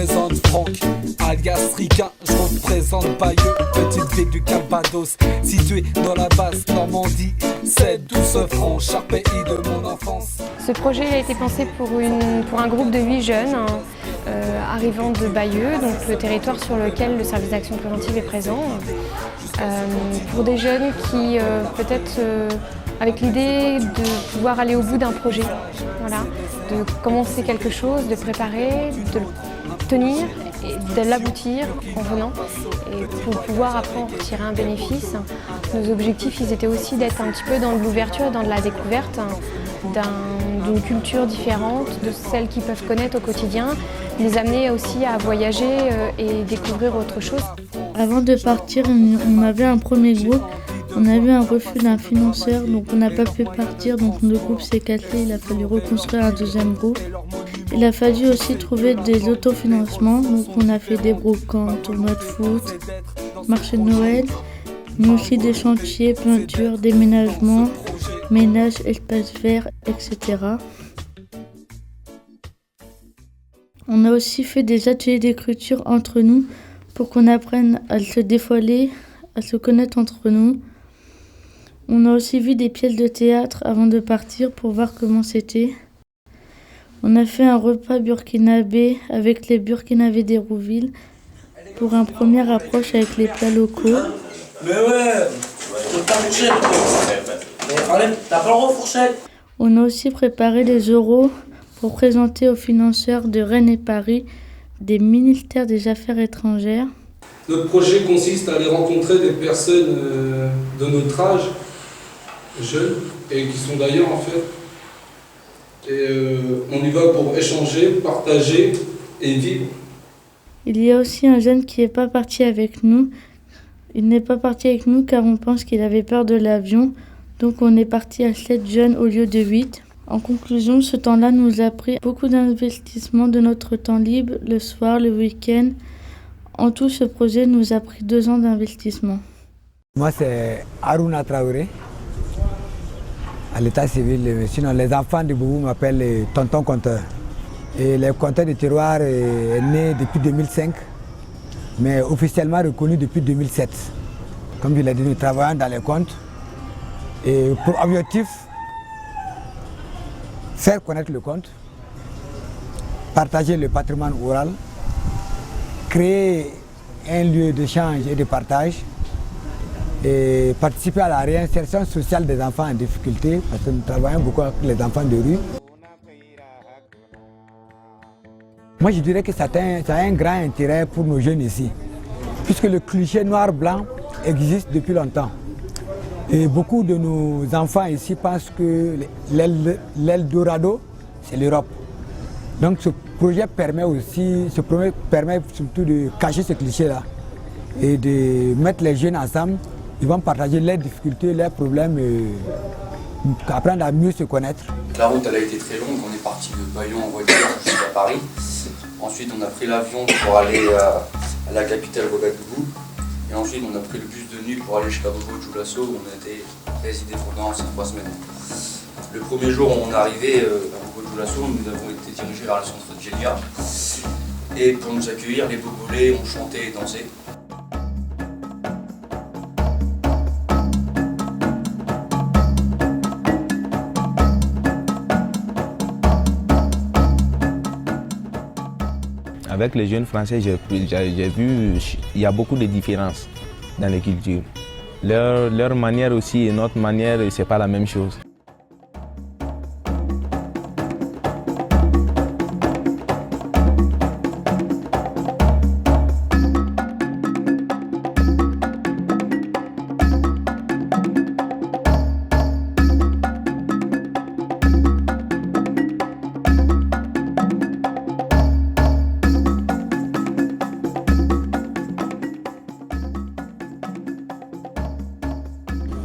présente Franck, alias Ricain, je représente Bayeux, petite ville du Calvados, située dans la basse Normandie, c'est douce franche, cher pays de mon enfance. Ce projet a été pensé pour un groupe de 8 jeunes arrivant de Bayeux, donc le territoire sur lequel le service d'action préventive est présent. Pour des jeunes qui peut-être avec l'idée de pouvoir aller au bout d'un projet, voilà, de commencer quelque chose, de préparer, de le tenir et de l'aboutir en venant et pour pouvoir après en retirer un bénéfice. Nos objectifs ils étaient aussi d'être un petit peu dans de l'ouverture et dans de la découverte d'une culture différente de celle qu'ils peuvent connaître au quotidien, les amener aussi à voyager et découvrir autre chose. Avant de partir, on avait un premier groupe, on a eu un refus d'un financeur, donc on n'a pas pu partir, donc le groupe s'est cassé, il a fallu reconstruire un deuxième groupe. Il a fallu aussi trouver des autofinancements, donc on a fait des brocants, tournois de foot, marché de Noël, mais aussi des chantiers, peintures, déménagements, ménage, espace vert, etc. On a aussi fait des ateliers d'écriture entre nous pour qu'on apprenne à se dévoiler, à se connaître entre nous. On a aussi vu des pièces de théâtre avant de partir pour voir comment c'était. On a fait un repas burkinabé avec les Burkinabés d'Hérouville pour une première approche avec les plats locaux. Mais ouais, ta fourchette. T'as pas le droit de fourchette. On a aussi préparé des euros pour présenter aux financeurs de Rennes et Paris des ministères des Affaires étrangères. Notre projet consiste à aller rencontrer des personnes de notre âge, jeunes, et qui sont d'ailleurs en fait. Et on y va pour échanger, partager et vivre. Il y a aussi un jeune qui n'est pas parti avec nous. Il n'est pas parti avec nous car on pense qu'il avait peur de l'avion. Donc on est parti à 7 jeunes au lieu de 8. En conclusion, ce temps-là nous a pris beaucoup d'investissement de notre temps libre, le soir, le week-end. En tout, ce projet nous a pris 2 ans d'investissement. Moi, c'est Aruna Traoré, à l'état civil. Sinon, les enfants de Boubou m'appellent tonton compteur. Et le compteur de tiroir est né depuis 2005, mais officiellement reconnu depuis 2007. Comme je l'ai dit, nous travaillons dans les comptes. Et pour objectif, faire connaître le compte, partager le patrimoine oral, créer un lieu d'échange et de partage et participer à la réinsertion sociale des enfants en difficulté parce que nous travaillons beaucoup avec les enfants de rue. Moi je dirais que ça a un grand intérêt pour nos jeunes ici puisque le cliché noir-blanc existe depuis longtemps. Et beaucoup de nos enfants ici pensent que l'Eldorado, c'est l'Europe. Donc ce projet permet surtout de cacher ce cliché-là et de mettre les jeunes ensemble. Ils vont partager leurs difficultés, leurs problèmes et apprendre à mieux se connaître. La route elle a été très longue, on est parti de Bayeux en voiture jusqu'à Paris. Ensuite on a pris l'avion pour aller à la capitale Ouagadougou. Et ensuite, on a pris le bus de nuit pour aller jusqu'à Bobo Dioulasso où on a été résidé pendant ces 3 semaines. Le premier jour où on est arrivé à Bobo Dioulasso, nous avons été dirigés vers le centre de Djelia. Et pour nous accueillir, les Bogolais ont chanté et dansé. Avec les jeunes français, j'ai vu il y a beaucoup de différences dans les cultures. Leur manière aussi et notre manière, c'est pas la même chose.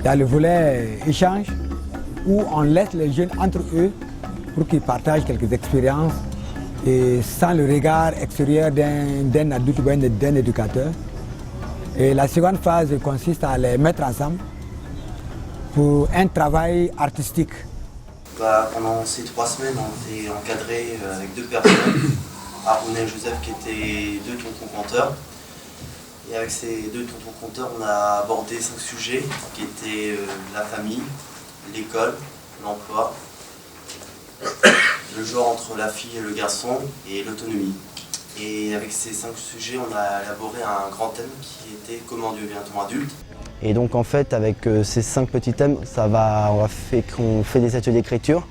Il y a le volet échange où on laisse les jeunes entre eux pour qu'ils partagent quelques expériences et sans le regard extérieur d'un adulte ou d'un éducateur. Et la seconde phase consiste à les mettre ensemble pour un travail artistique. Pendant ces 3 semaines, on était encadré avec 2 personnes Aruna et Joseph qui étaient 2 tontons conteurs. Et avec ces 2 tontons conteurs, on a abordé 5 sujets qui étaient la famille, l'école, l'emploi, le genre entre la fille et le garçon et l'autonomie. Et avec ces 5 sujets, on a élaboré un grand thème qui était « Comment devient-on adulte ?» Et donc en fait, avec ces 5 petits thèmes, on fait des ateliers d'écriture.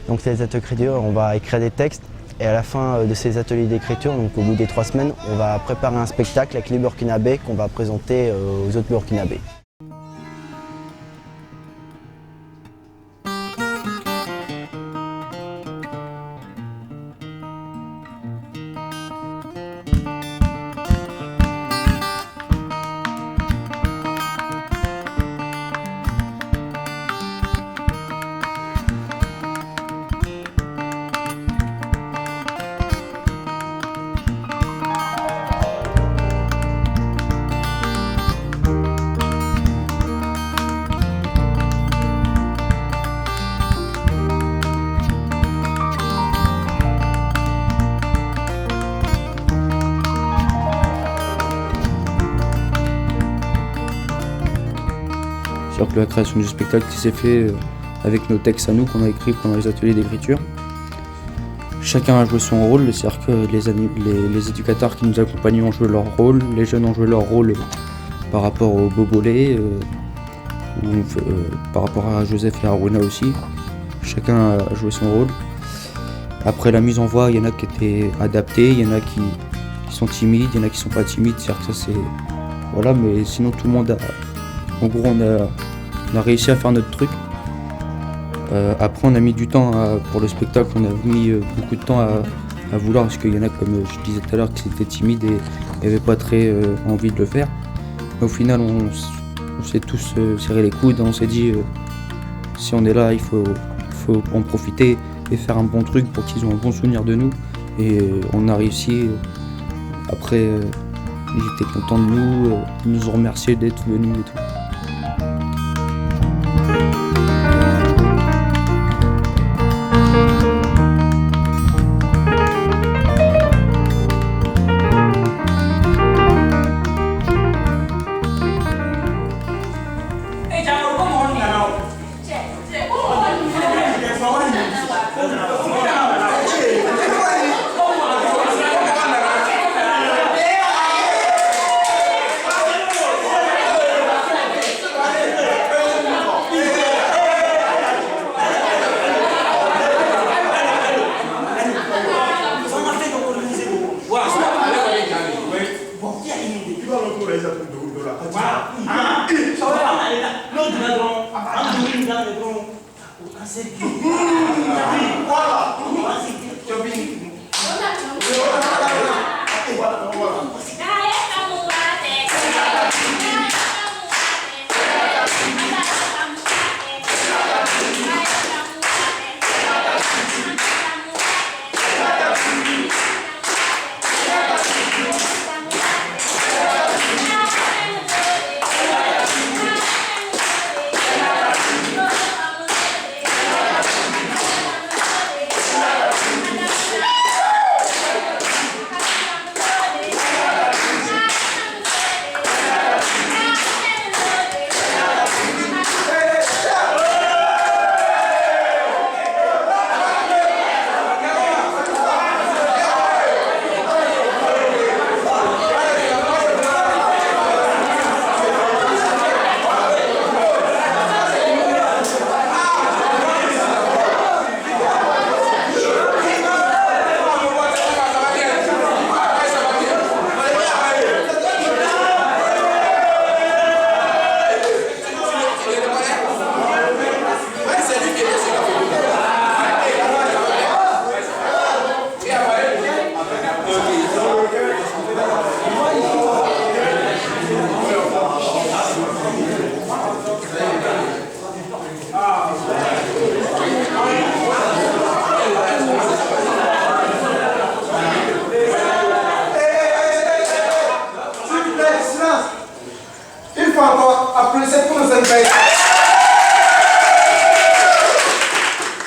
Donc ces ateliers d'écriture, on va écrire des textes. Et à la fin de ces ateliers d'écriture, donc au bout des 3 semaines, on va préparer un spectacle avec les burkinabés qu'on va présenter aux autres burkinabés. C'est-à-dire que la création du spectacle qui s'est fait avec nos textes à nous qu'on a écrits pendant les ateliers d'écriture. Chacun a joué son rôle, c'est-à-dire que les éducateurs qui nous accompagnaient ont joué leur rôle, les jeunes ont joué leur rôle par rapport au bobolé, par rapport à Joseph et Aruna aussi. Chacun a joué son rôle. Après la mise en voix, il y en a qui étaient adaptés, il y en a qui sont timides, il y en a qui sont pas timides, c'est-à-dire que ça c'est... Voilà, mais sinon tout le monde a... En gros, on a réussi à faire notre truc. Après, on a mis du temps pour le spectacle, on a mis beaucoup de temps à vouloir, parce qu'il y en a, comme je disais tout à l'heure, qui étaient timides et n'avaient pas très envie de le faire. Mais au final, on s'est tous serré les coudes, on s'est dit, si on est là, il faut en profiter et faire un bon truc pour qu'ils aient un bon souvenir de nous. Et on a réussi. Après, ils étaient contents de nous, ils nous ont remercié d'être venus et tout.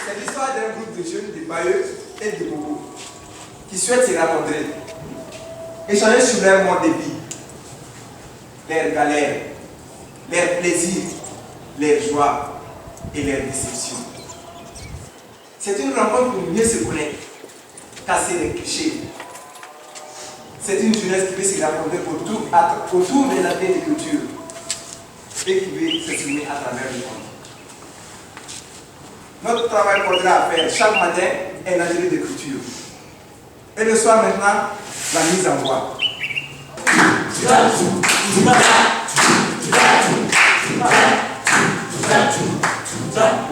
C'est l'histoire d'un groupe de jeunes de Bayeux et de Bobo qui souhaitent se rencontrer, échanger sur leur mode de vie, leurs galères, leurs plaisirs, leurs joies et leurs déceptions. C'est une rencontre pour mieux se connaître, casser les clichés. C'est une jeunesse qui veut se raconter autour de la vie de culture et qui veut s'exprimer à travers le monde. Notre travail faudra à faire chaque matin est l'atelier de culture. Et le soir maintenant, la mise en voix.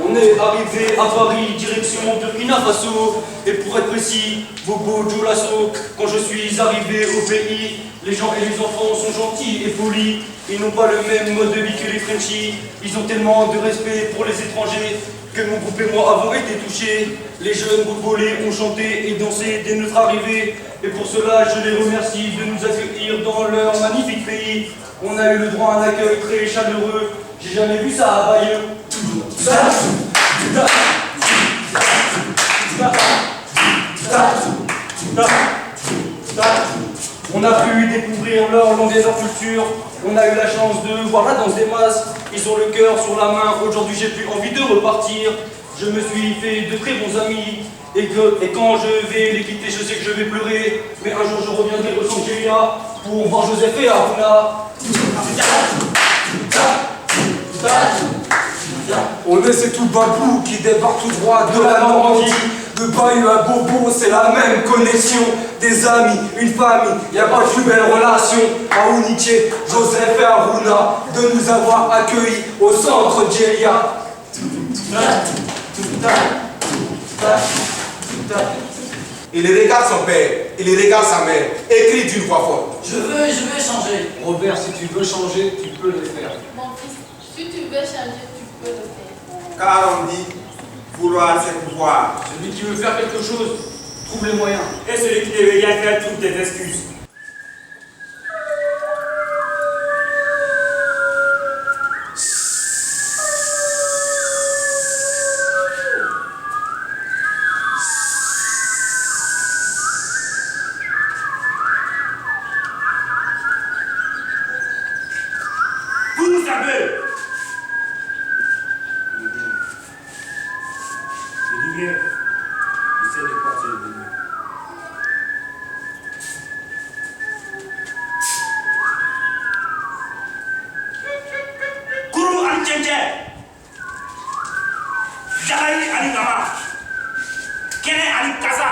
On est arrivé à Paris, direction Burkina Faso. Et pour être précis, Bobo Dioulasso. Quand je suis arrivé au pays, les gens et les enfants sont gentils et polis. Ils n'ont pas le même mode de vie que les Frenchies. Ils ont tellement de respect pour les étrangers que mon groupe et moi avons été touchés. Les jeunes bobolés ont chanté et dansé dès notre arrivée. Et pour cela, je les remercie de nous accueillir dans leur magnifique pays. On a eu le droit à un accueil très chaleureux. J'ai jamais vu ça à Bayeux. On a pu découvrir leur langue et leur culture. On a eu la chance de voir la danse des masses. Ils ont le cœur sur la main. Aujourd'hui, j'ai plus envie de repartir. Je me suis fait de très bons amis. Et quand je vais les quitter, je sais que je vais pleurer. Mais un jour, je reviendrai au Sangelia pour voir Joseph et Aruna. On est ces tout babou qui débarque tout droit de la Normandie. De Bayeux à Bobo, c'est la même connexion. Des amis, une famille, y a pas de plus belle relation. À Ouniké, Joseph et Aruna, de nous avoir accueillis au centre Djelia. Il regarde son père, il regarde sa mère, écrit d'une voix forte. Je veux changer. Robert, si tu veux changer, tu peux le faire. Mon fils, si tu veux changer, tu peux le faire. Car on dit, vouloir c'est pouvoir. Celui qui veut faire quelque chose, trouve les moyens. Et celui qui ne veut rien faire, trouve des excuses. Vous savez, Olivier, tu sais de quoi tu es venu. Kourou Antjenje, Jalali Ali Gama, Kene Ali Kaza,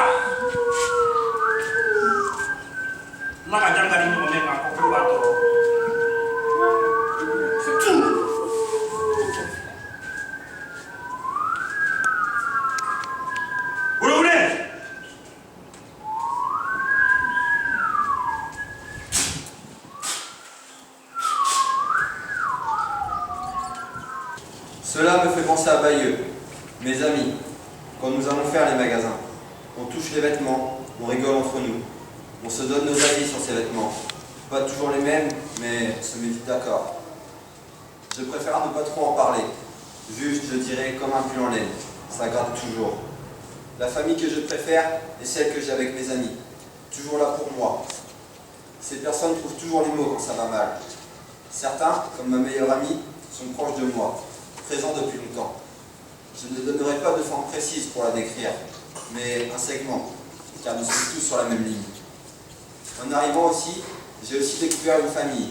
Laka Jangari Moumen à Kokobato. C'est tout. Vous le voulez? Cela me fait penser à Bayeux, mes amis, quand nous allons faire les magasins. On touche les vêtements, on rigole entre nous, on se donne nos avis sur ces vêtements. Pas toujours les mêmes, mais on se met vite d'accord. Je préfère ne pas trop en parler, juste je dirais comme un pull en laine, ça garde toujours. La famille que je préfère est celle que j'ai avec mes amis, toujours là pour moi. Ces personnes trouvent toujours les mots quand ça va mal. Certains, comme ma meilleure amie, sont proches de moi, présents depuis longtemps. Je ne donnerai pas de forme précise pour la décrire, mais un segment, car nous sommes tous sur la même ligne. En arrivant aussi, j'ai aussi découvert une famille.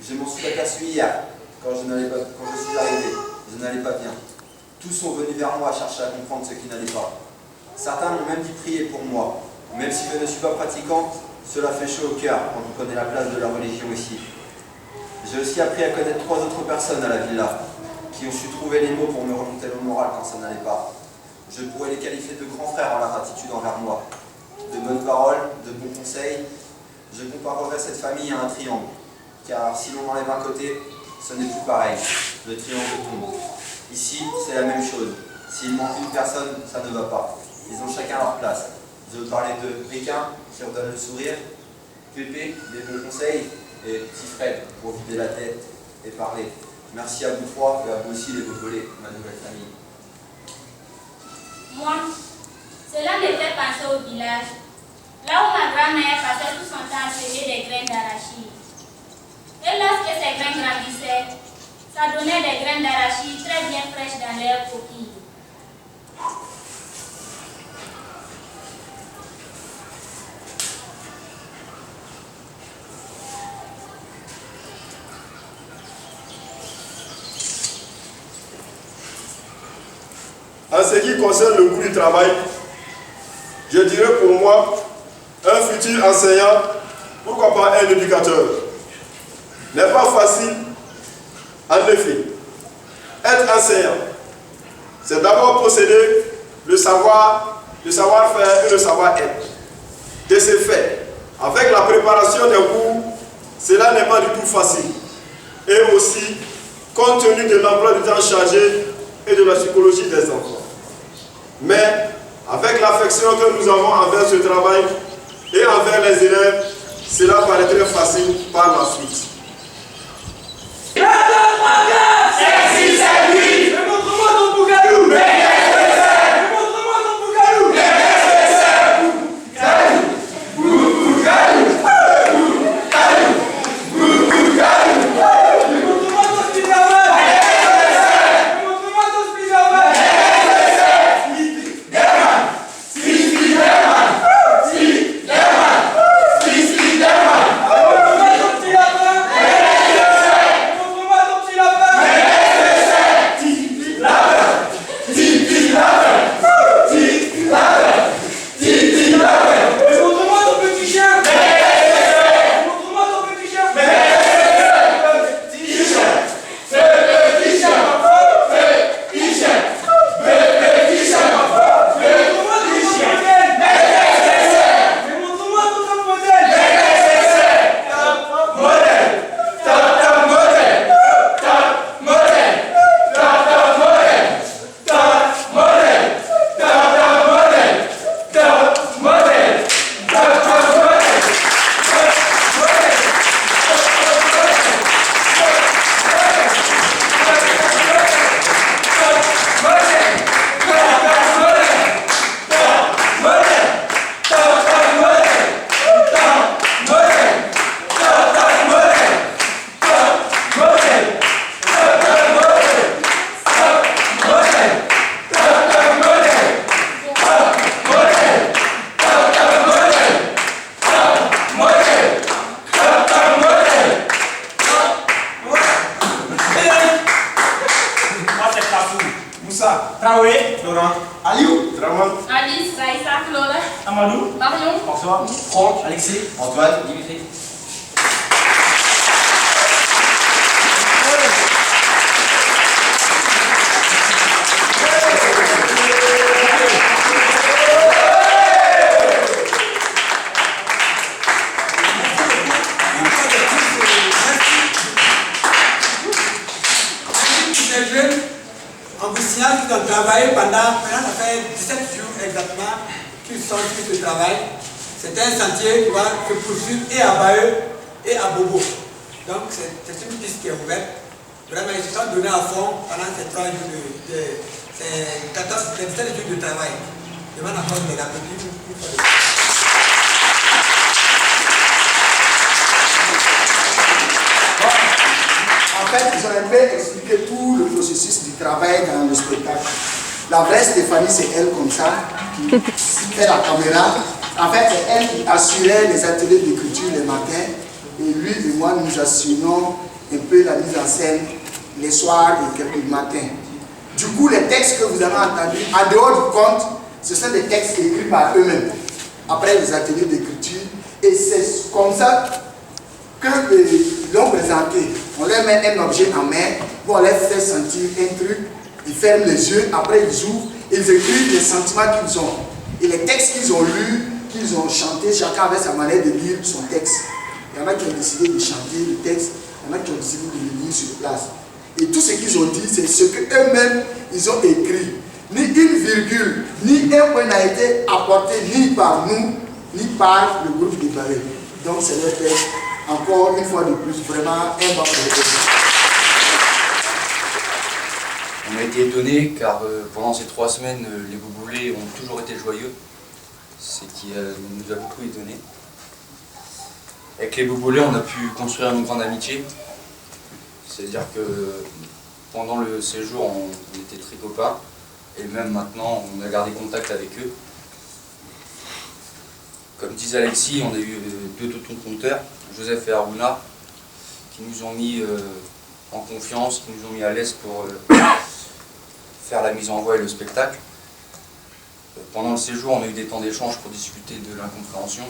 Je m'en suis aperçu hier, quand je suis arrivé, je n'allais pas bien. Tous sont venus vers moi chercher à comprendre ce qui n'allait pas. Certains m'ont même dit prier pour moi. Même si je ne suis pas pratiquant, cela fait chaud au cœur quand on connaît la place de la religion ici. J'ai aussi appris à connaître 3 autres personnes à la villa, qui ont su trouver les mots pour me remonter le moral quand ça n'allait pas. Je pourrais les qualifier de grands frères en leur attitude envers moi. De bonnes paroles, de bons conseils. Je comparerais cette famille à un triangle, car si l'on enlève un côté, ce n'est plus pareil. Le triangle tombe. Ici, c'est la même chose. S'il manque une personne, ça ne va pas. Ils ont chacun leur place. Je veux parler de Pékin, qui redonne le sourire, Pépé, des bons conseils, et petit Fred, pour vider la tête et parler. Merci à vous 3 et à vous aussi les Bopolais, ma nouvelle famille. Moi, cela me fait penser au village. là où ma grand-mère passait tout son temps à semer des graines d'arachide. Et lorsque ces graines grandissaient, ça donnait des graines d'arachide très bien fraîches dans leurs coquilles. En ce qui concerne le goût du travail, je dirais pour moi, un futur enseignant, pourquoi pas un éducateur, n'est pas facile. En effet, être enseignant, c'est d'abord posséder le savoir-faire et le savoir-être. De ce fait, avec la préparation des cours, cela n'est pas du tout facile. Et aussi, compte tenu de l'emploi du temps chargé et de la psychologie des enfants. Mais, avec l'affection que nous avons envers ce travail et envers les élèves, cela paraîtrait facile par la suite. Sexy, c'est lui. Mais montre-moi ton bougalou. Mais montre-moi ton bougalou. Traoré, Laurent, Aliou, Draman, Alice, Raïssa, Lola, Amadou, Marion, François, Franck, Alexis, Antoine, Dimitri. On vous signale qu'ils ont travaillé pendant, ça fait 17 jours exactement qu'ils sont sur ce travail. C'est un chantier qui va se poursuivre et à Baeux et à Bobo. Donc c'est une piste qui est ouverte. Vraiment, ils se sont donnés à fond pendant ces 3 jours c'est 17 jours de travail. Je demande encore de l'applaudir. En fait, ils ont aimé expliquer tout le processus du travail dans le spectacle. La vraie Stéphanie, c'est elle comme ça, qui fait la caméra. En fait, c'est elle qui assurait les ateliers d'écriture les matins. Et lui et moi, nous assurons un peu la mise en scène les soirs et quelques matins. Du coup, les textes que vous avez entendus, en dehors du conte, ce sont des textes écrits par eux-mêmes, après les ateliers d'écriture. Et c'est comme ça que ils l'ont présenté. On leur met un objet en main, on leur fait sentir un truc, ils ferment les yeux, après ils ouvrent, ils écrivent les sentiments qu'ils ont. Et les textes qu'ils ont lus, qu'ils ont chantés, chacun avait sa manière de lire son texte. Il y en a qui ont décidé de chanter le texte, il y en a qui ont décidé de le lire sur place. Et tout ce qu'ils ont dit, c'est ce qu'eux-mêmes, ils ont écrit. Ni une virgule, ni un point n'a été apporté ni par nous, ni par le groupe des Baeux. Donc c'est leur texte. Encore une fois de plus, vraiment un bon projet. On a été étonnés car pendant ces 3 semaines, les Bouboulés ont toujours été joyeux. c'est qui nous a beaucoup étonnés. Avec les Bobolais, on a pu construire une grande amitié. C'est-à-dire que pendant le séjour, on était très copains. Et même maintenant, on a gardé contact avec eux. Comme disait Alexis, on a eu 2 tontons-conteurs, Joseph et Aruna, qui nous ont mis en confiance, qui nous ont mis à l'aise pour faire la mise en voix et le spectacle. Pendant le séjour, on a eu des temps d'échange pour discuter de l'incompréhension.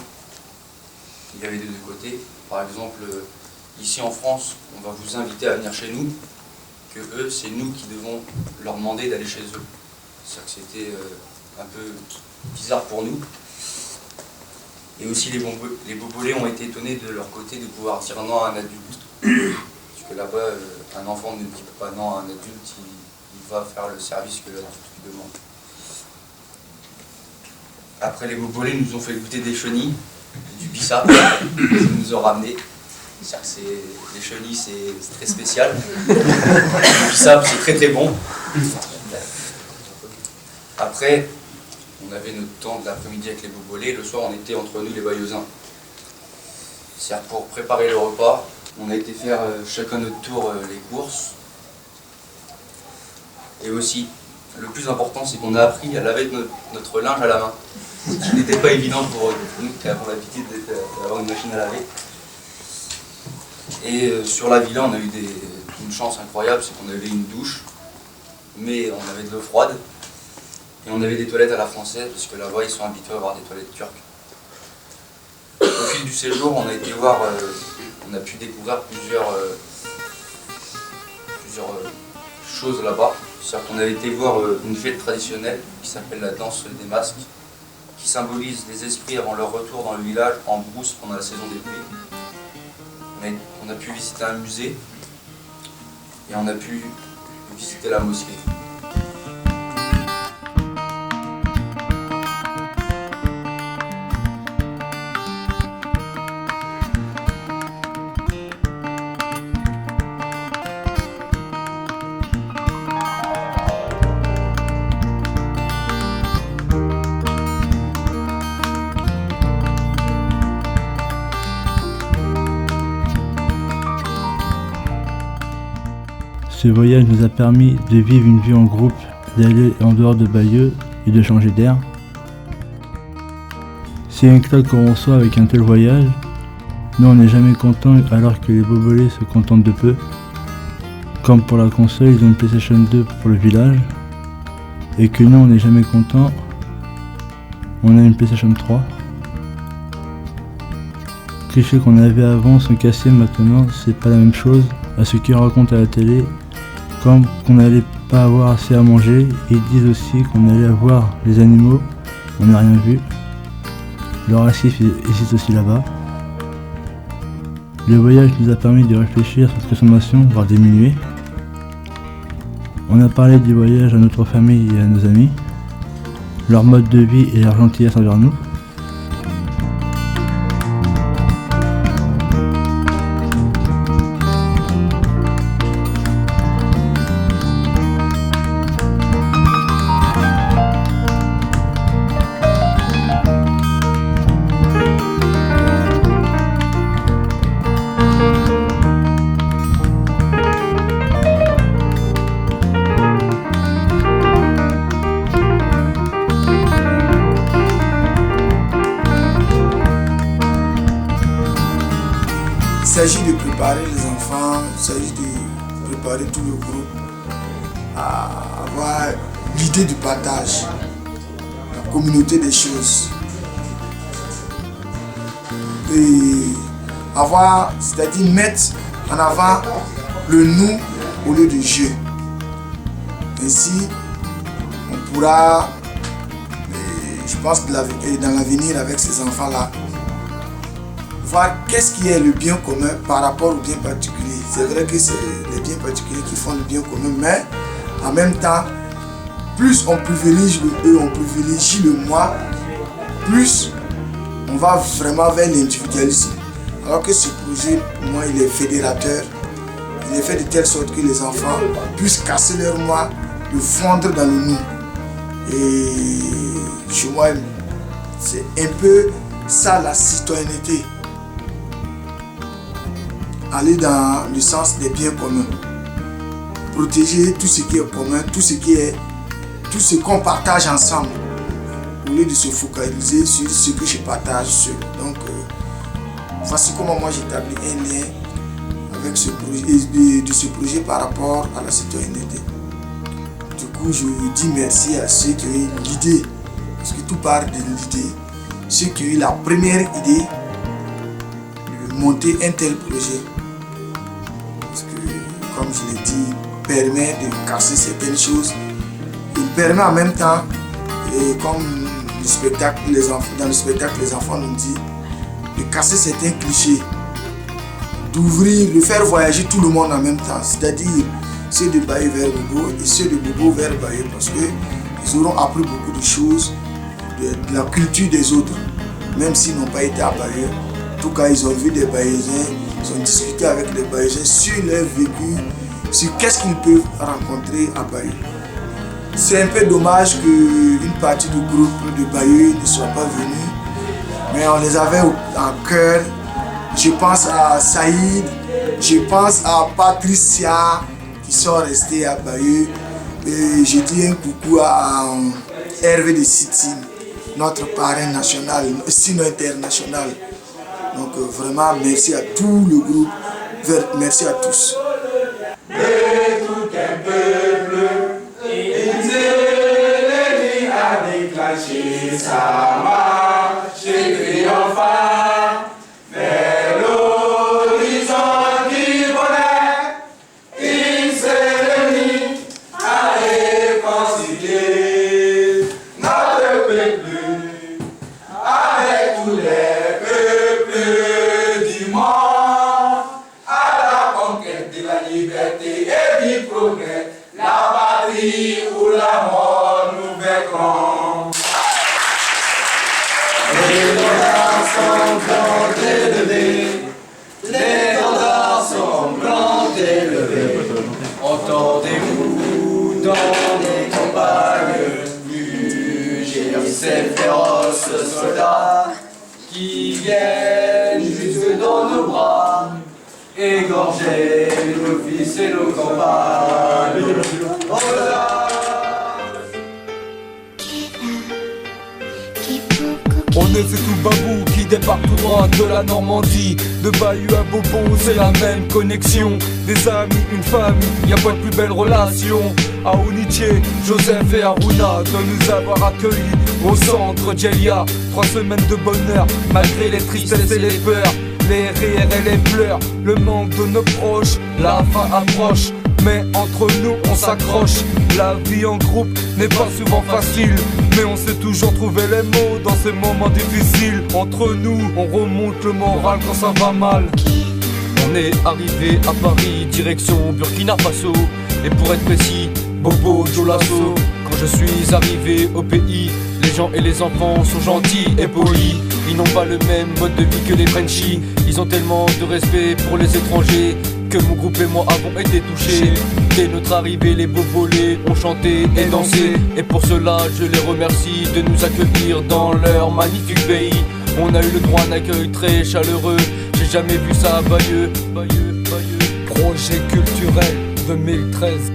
Il y avait des 2 côtés. Par exemple, ici en France, on va vous inviter à venir chez nous, que eux, c'est nous qui devons leur demander d'aller chez eux. C'est-à-dire que c'était un peu bizarre pour nous. Et aussi les Bobolais ont été étonnés de leur côté de pouvoir dire non à un adulte. Parce que là-bas, un enfant ne dit pas non à un adulte, il va faire le service que l'adulte lui demande. Après, les Bobolais nous ont fait goûter des chenilles, du bissap, ils nous ont ramené. C'est-à-dire que les chenilles, c'est très spécial. Le bissap, c'est très très bon. Après, on avait notre temps de l'après-midi avec les Bobolais, le soir on était entre nous les Bayeusins. C'est-à-dire pour préparer le repas, on a été faire chacun notre tour les courses. Et aussi, le plus important, c'est qu'on a appris à laver notre linge à la main. Ce qui n'était pas évident pour nous qui avons l'habitude d'avoir une machine à laver. Et sur la villa, on a eu une chance incroyable, c'est qu'on avait une douche, mais on avait de l'eau froide. Et on avait des toilettes à la française, parce que là-bas, ils sont habitués à avoir des toilettes turques. Au fil du séjour, on a été voir, on a pu découvrir plusieurs choses là-bas. C'est-à-dire qu'on avait été voir une fête traditionnelle qui s'appelle la danse des masques, qui symbolise les esprits avant leur retour dans le village en brousse pendant la saison des pluies. On a pu visiter un musée et on a pu visiter la mosquée. Ce voyage nous a permis de vivre une vie en groupe, d'aller en dehors de Bayeux et de changer d'air. C'est une claque qu'on reçoit avec un tel voyage. Nous on n'est jamais content alors que les Bobolais se contentent de peu. Comme pour la console, ils ont une PlayStation 2 pour le village. Et que nous on n'est jamais content, on a une PlayStation 3. Les clichés qu'on avait avant sont cassés maintenant, c'est pas la même chose. À ce qu'ils racontent à la télé, comme qu'on n'allait pas avoir assez à manger, ils disent aussi qu'on allait avoir les animaux, on n'a rien vu. Le racisme existe aussi là-bas. Le voyage nous a permis de réfléchir sur notre consommation, voire diminuer. On a parlé du voyage à notre famille et à nos amis, leur mode de vie et leur gentillesse envers nous. Il s'agit de préparer les enfants, il s'agit de préparer tout le groupe à avoir l'idée du partage, la communauté des choses. Et avoir, c'est-à-dire mettre en avant le nous au lieu du je. Ainsi, on pourra, je pense que dans l'avenir avec ces enfants-là, voir qu'est-ce qui est le bien commun par rapport au bien particulier. C'est vrai que c'est les biens particuliers qui font le bien commun, mais en même temps, plus on privilégie le eux, on privilégie le moi, plus on va vraiment vers l'individualisme. Alors que ce projet, pour moi, il est fédérateur. Il est fait de telle sorte que les enfants puissent casser leur moi, le fondre dans le nous. Et chez moi, C'est un peu ça la citoyenneté. Aller dans le sens des biens communs. Protéger tout ce qui est commun, tout ce qu'on partage ensemble. Au lieu de se focaliser sur ce que je partage seul. Donc, voici comment moi j'établis un lien avec ce projet, de ce projet par rapport à la citoyenneté. Du coup, je dis merci à ceux qui ont eu l'idée, parce que tout part de l'idée. Ceux qui ont eu la première idée de monter un tel projet. Parce que, comme je l'ai dit, permet de casser certaines choses. Il permet en même temps, et comme le spectacle, dans le spectacle, les enfants nous disent, de casser certains clichés, d'ouvrir, de faire voyager tout le monde en même temps, c'est-à-dire ceux de Bayeux vers Bobo et ceux de Bobo vers Bayeux, parce qu'ils auront appris beaucoup de choses de la culture des autres, même s'ils n'ont pas été à Bayeux. En tout cas, ils ont vu des Bayeusiens, ils ont discuté avec les Bayeusiens sur leur vécu, sur qu'est-ce qu'ils peuvent rencontrer à Bayeux. C'est un peu dommage qu'une partie du groupe de Bayeux ne soit pas venue, mais on les avait en cœur. Je pense à Saïd, je pense à Patricia qui sont restés à Bayeux. Et je dis un coucou à Hervé de City, notre parrain national, sinon international. Donc vraiment merci à tout le groupe, merci à tous. Et tout un peuple, il a déclenché sa marche triomphante vers l'horizon du bonheur. Il s'est réuni à réconcilier notre peuple avec tous les peuples du monde, à la conquête de la liberté et du progrès, la patrie ou la mort nous vaincrons. Les dollars sont grands élevés, les dollars sont grands élevés. Entendez-vous dans les campagnes mugir ces féroces soldats qui viennent jusque dans nos bras, égorger nos fils et nos campagnes. On est ce tout babou qui débarque tout droit de la Normandie. De Bayeux à Bobo, c'est la même connexion. Des amis, une famille, y a pas de plus belle relation. Aouniché, Joseph et Aruna de nous avoir accueillis au centre Djelia. 3 semaines de bonheur, malgré les tristesses et les peurs, les rires et les pleurs, le manque de nos proches. La fin approche, mais entre nous on s'accroche. La vie en groupe n'est pas souvent facile, mais on sait toujours trouver les mots dans ces moments difficiles. Entre nous, on remonte le moral quand ça va mal. On est arrivé à Paris, direction Burkina Faso. Et pour être précis, Bobo Dioulasso. Quand je suis arrivé au pays, les gens et les enfants sont gentils et polis. Ils n'ont pas le même mode de vie que les Frenchies. Ils ont tellement de respect pour les étrangers que mon groupe et moi avons été touchés. Dès notre arrivée, les bobolés ont chanté et dansé. Et pour cela, je les remercie de nous accueillir dans leur magnifique pays. On a eu le droit à un accueil très chaleureux. J'ai jamais vu ça à Bayeux. Projet culturel 2013.